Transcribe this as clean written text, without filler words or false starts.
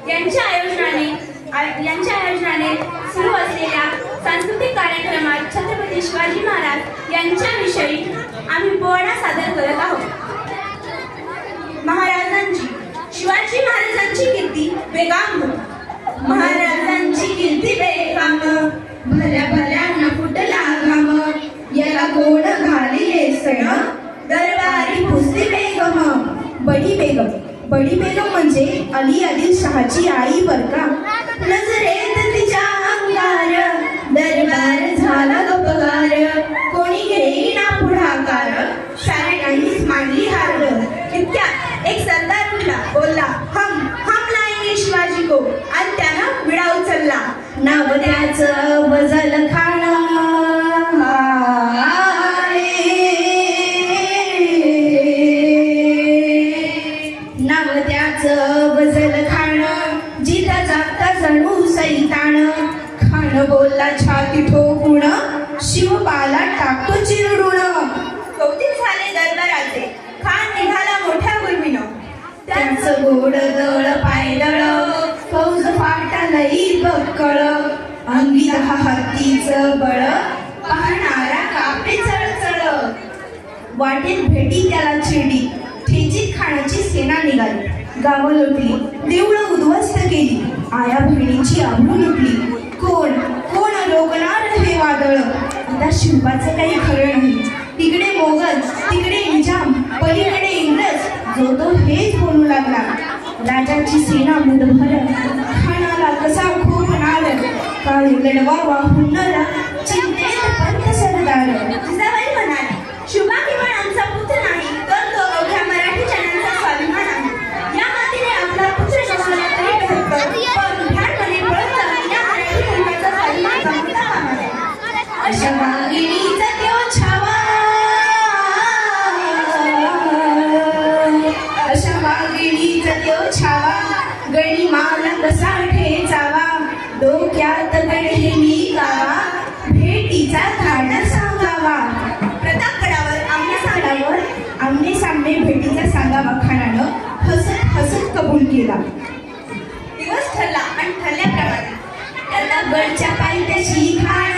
यांच्या आयोजनाने सुरू असलेल्या सांस्कृतिक कार्यक्रमात छत्रपती शिवाजी महाराज यांच्याविषयी आम्ही पोवाडा सादर करत आहोत. शिवाजी महाराजांची कीर्ती बेगाम, महाराजांची कीर्ती बेगाम, भल्या भल्यांना फुटला घाम, याला कोण घालिले सण, दरबारी पुसली बेगम. बडी बेगम म्हणजे अली आदिलशहाची आई बर का. नजरेत तिच्या अंगार, दरबार झाला गपगार, कोणी घेईना पुढाकार, सारे काहीच मांडली हार. इतक्यात एक सरदार उठला, बोलला हम लाएंगे शिवाजी को, आणि त्यानं विडा उचलला. नाव त्याचं बजल खान, नाव त्याचं बजल खान, जिता जाता जणू सैतान. खान बोलला छाती ठोकून, शिवबाला टाकतो चिरडून. कौतिक झाले दरबाराचे, खान निघाला मोठ्या गुरमीनं. त्यांचं गोड दळ पायदळ, फौज फाटालई बक्कळ. अंगी 10 हत्तीचं बळ, पाहणारा कापे चळचळ. वाटेत भेटी त्याला चिरडी, ठेचीत खानाची सेना निघाली. गावं लोटली, देवळं उद्ध्वस्त केली, आया बहिणीची आबरू लुटली. कोण रोखणार हे वादळ. आता शिवबाचं काही खरं नाही. तिकडे मोगल, तिकडे निजाम, पलीकडे इंग्रज, जो तो हेच बोलू लागला. राजाची सेना मुदभर, खानाला कसा खूप नाद, काळ लढवा वाहून नरा, चिंतेत पंत सरदार. जिजाबाई म्हणाली, शुभा केवळ आमचा पुत्र नाही, तर तो अवघ्या मराठी जनांचा स्वाभिमान आहे. या मातीने आपला पुत्र नसला तरी बेहत्तर, पण भ्याडपणे पळत जाऊन या मराठी मुलगाचा स्वाभिमान गमावता कामा नये. अशा वाघिणीचा त्यो छावा, अशा वाघिणीचा त्यो छावा, गणिमाला कसा ठेचावा. डोक्यात गडहिली गावा, भेटीचा थाट सांगावा. प्रतापगडावर आमने सामने भेटीचा सांगावा. खानानं हसत हसत कबूल केला. दिवस ठरला आणि ठरल्याप्रमाणे प्रतापगडच्या पायथ्याशी खान